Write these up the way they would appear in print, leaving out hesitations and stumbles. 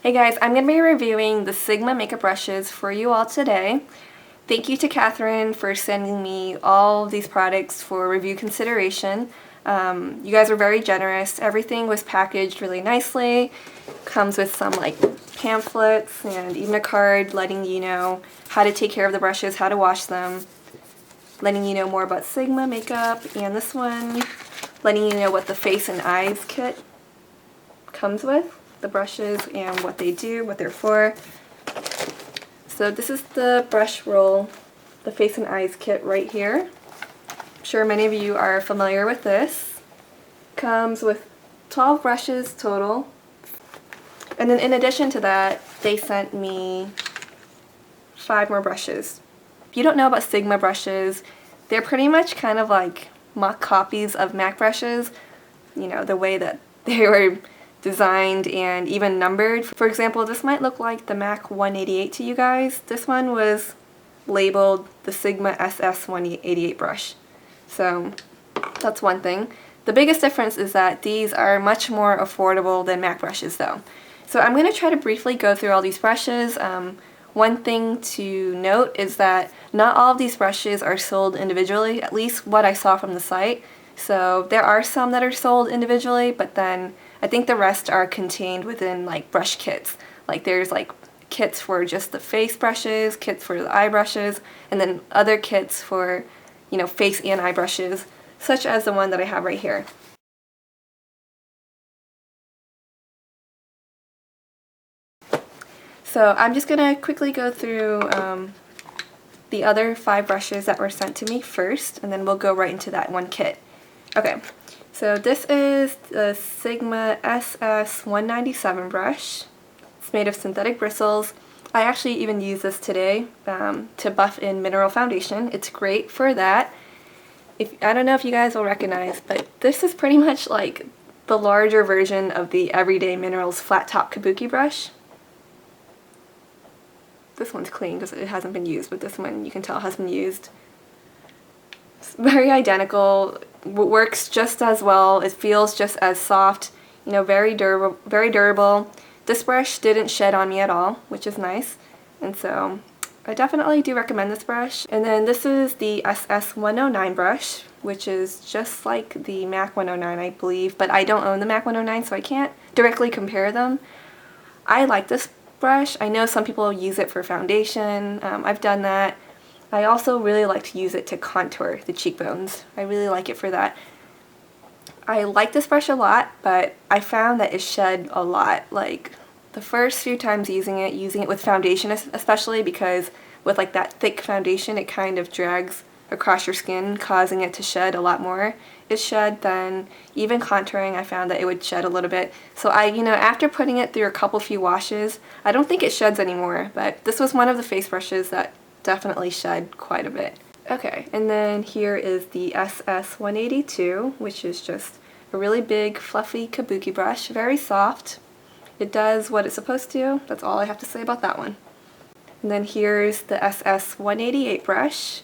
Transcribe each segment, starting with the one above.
Hey guys, I'm going to be reviewing the Sigma makeup brushes for you all today. Thank you to Catherine for sending me all these products for review consideration. You guys were very generous. Everything was packaged really nicely. Comes with some like pamphlets and even a card letting you know how to take care of the brushes, how to wash them, letting you know more about Sigma makeup, and this one letting you know what the face and eyes kit comes with. The brushes and what they do, what they're for. So this is the brush roll, the face and eyes kit right here. I'm sure many of you are familiar with this. Comes with 12 brushes total. And then in addition to that, they sent me 5 more brushes. If you don't know about Sigma brushes, they're pretty much kind of like mock copies of MAC brushes. You know, the way that they were designed and even numbered. For example, this might look like the MAC 188 to you guys. This one was labeled the Sigma SS 188 brush. So that's one thing. The biggest difference is that these are much more affordable than MAC brushes though. So I'm going to try to briefly go through all these brushes. One thing to note is that not all of these brushes are sold individually, at least what I saw from the site. So there are some that are sold individually, but then I think the rest are contained within like brush kits. Like there's like kits for just the face brushes, kits for the eye brushes, and then other kits for, you know, face and eye brushes, such as the one that I have right here. So I'm just going to quickly go through the other 5 brushes that were sent to me first, and then we'll go right into that one kit. Okay. So this is the Sigma SS 197 brush. It's made of synthetic bristles. I actually even use this today to buff in mineral foundation. It's great for that. I don't know if you guys will recognize, but this is pretty much like the larger version of the Everyday Minerals flat top kabuki brush. This one's clean because it hasn't been used, but this one you can tell has been used. It's very identical. Works just as well. It feels just as soft, you know, very durable, very durable. This brush didn't shed on me at all, which is nice, and so I definitely do recommend this brush. And then this is the SS 109 brush, which is just like the MAC 109, I believe, but I don't own the MAC 109, so I can't directly compare them. I like this brush. I know some people use it for foundation. I've done that. I also really like to use it to contour the cheekbones. I really like it for that. I like this brush a lot, but I found that it shed a lot. Like the first few times using it with foundation especially, because with like that thick foundation it kind of drags across your skin, causing it to shed a lot more. It shed, then even contouring I found that it would shed a little bit. So after putting it through a few washes, I don't think it sheds anymore, but this was one of the face brushes that definitely shed quite a bit. Okay, and then here is the SS 182, which is just a really big fluffy kabuki brush, very soft. It does what it's supposed to. That's all I have to say about that one. And then here's the SS 188 brush.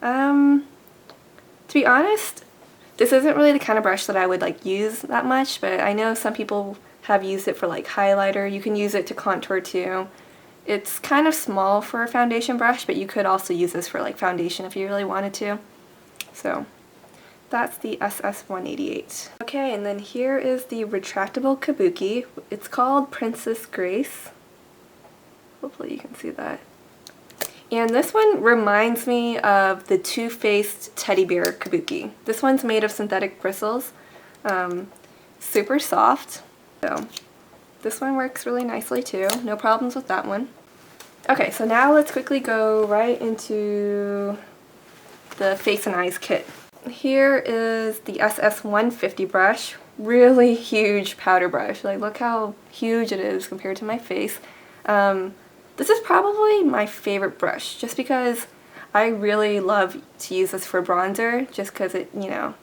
To be honest, this isn't really the kind of brush that I would like use that much, but I know some people have used it for like highlighter. You can use it to contour too. It's kind of small for a foundation brush, but you could also use this for like foundation if you really wanted to. So that's the SS 188. Okay, and then here is the retractable kabuki. It's called Princess Grace. Hopefully you can see that. And this one reminds me of the Too Faced teddy bear kabuki. This one's made of synthetic bristles, super soft. So this one works really nicely too. No problems with that one. Okay, so now let's quickly go right into the face and eyes kit. Here is the SS 150 brush. Really huge powder brush. Like, look how huge it is compared to my face. This is probably my favorite brush, just because I really love to use this for bronzer, just because it, you know,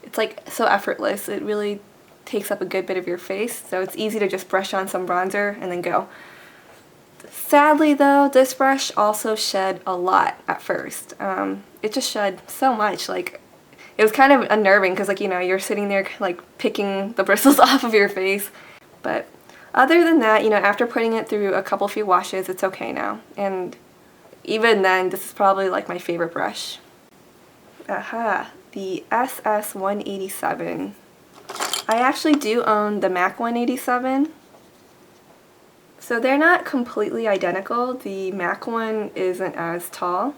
it's like so effortless. It really takes up a good bit of your face, so it's easy to just brush on some bronzer and then go. Sadly though, this brush also shed a lot at first. It just shed so much. Like, it was kind of unnerving because, like, you know, you're sitting there like picking the bristles off of your face. But other than that, you know, after putting it through a few washes, it's okay now. And even then, this is probably like my favorite brush. Aha, the SS187. I actually do own the MAC 187. So they're not completely identical. The MAC one isn't as tall.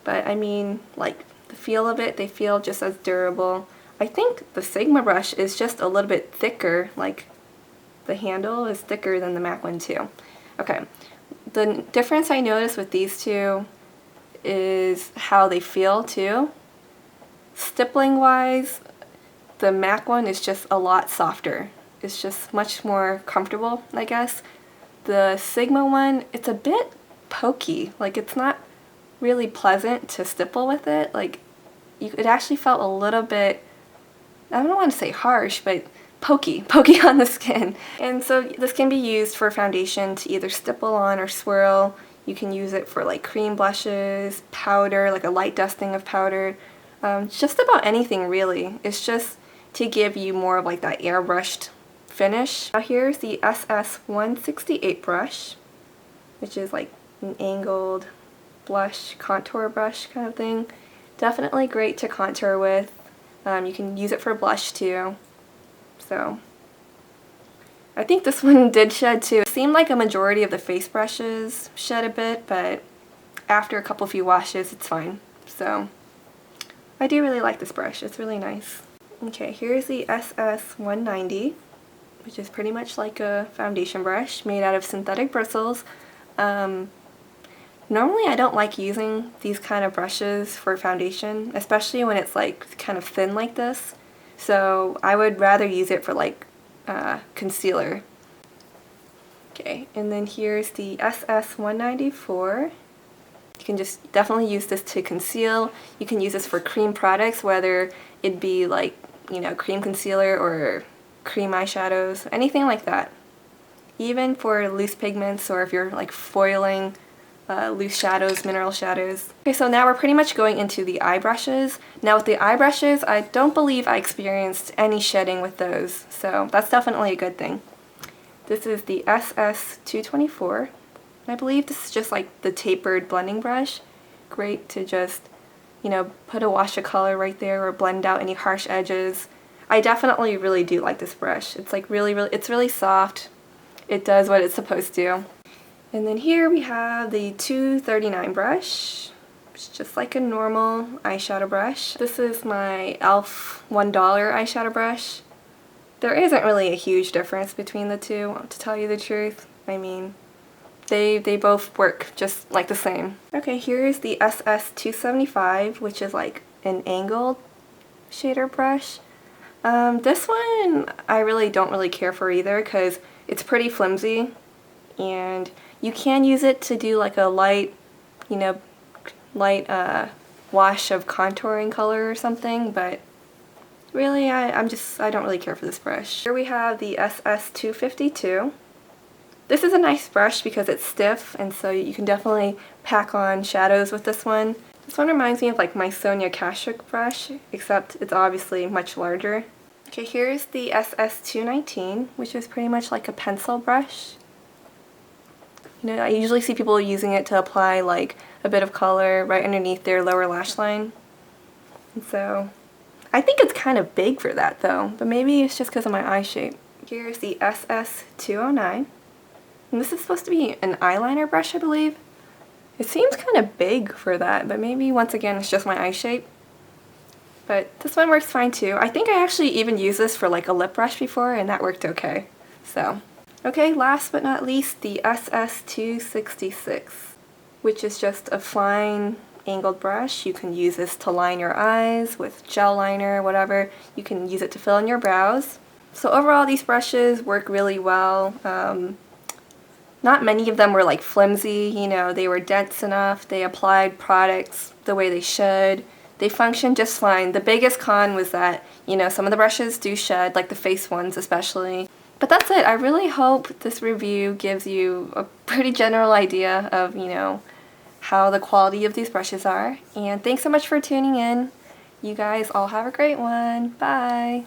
But I mean, like, the feel of it, they feel just as durable. I think the Sigma brush is just a little bit thicker, like the handle is thicker than the MAC one too. Okay, the difference I noticed with these two is how they feel too. Stippling wise, the MAC one is just a lot softer. It's just much more comfortable, I guess. The Sigma one, it's a bit pokey, like it's not really pleasant to stipple with it. Like, it actually felt a little bit, I don't want to say harsh, but pokey on the skin. And so this can be used for foundation to either stipple on or swirl. You can use it for like cream blushes, powder, like a light dusting of powder, just about anything really. It's just to give you more of like that airbrushed finish. Now here's the SS168 brush, which is like an angled blush contour brush kind of thing. Definitely great to contour with. You can use it for blush too. So I think this one did shed too. It seemed like a majority of the face brushes shed a bit, but after a few washes it's fine. So I do really like this brush. It's really nice. Okay, here's the SS190, which is pretty much like a foundation brush made out of synthetic bristles. Normally I don't like using these kind of brushes for foundation, especially when it's like kind of thin like this. So I would rather use it for like concealer. Okay, and then here's the SS194. You can just definitely use this to conceal. You can use this for cream products, whether it be like, you know, cream concealer or cream eyeshadows, anything like that. Even for loose pigments, or if you're like foiling loose shadows, mineral shadows. Okay, so now we're pretty much going into the eye brushes. Now with the eye brushes, I don't believe I experienced any shedding with those, so that's definitely a good thing. This is the SS224. I believe this is just like the tapered blending brush. Great to just, you know, put a wash of color right there or blend out any harsh edges. I definitely really do like this brush. It's like it's really soft. It does what it's supposed to. And then here we have the 239 brush. It's just like a normal eyeshadow brush. This is my e.l.f. $1 eyeshadow brush. There isn't really a huge difference between the two, to tell you the truth. I mean, they both work just like the same. Okay, here's the SS275, which is like an angled shader brush. This one I really don't really care for either because it's pretty flimsy, and you can use it to do like a light, you know, wash of contouring color or something, but really I don't really care for this brush. Here we have the SS252. This is a nice brush because it's stiff, and so you can definitely pack on shadows with this one. This one reminds me of like my Sonia Kashuk brush, except it's obviously much larger. Okay, here's the SS219, which is pretty much like a pencil brush. You know, I usually see people using it to apply like a bit of color right underneath their lower lash line. And so I think it's kind of big for that though, but maybe it's just because of my eye shape. Here's the SS209. And this is supposed to be an eyeliner brush, I believe. It seems kind of big for that, but maybe once again it's just my eye shape. But this one works fine too. I think I actually even used this for like a lip brush before, and that worked okay. So, okay, last but not least, the SS266, which is just a fine angled brush. You can use this to line your eyes with gel liner, whatever. You can use it to fill in your brows. So overall, these brushes work really well. Not many of them were like flimsy, you know, they were dense enough, they applied products the way they should, they functioned just fine. The biggest con was that, you know, some of the brushes do shed, like the face ones especially. But that's it. I really hope this review gives you a pretty general idea of, you know, how the quality of these brushes are. And thanks so much for tuning in. You guys all have a great one. Bye!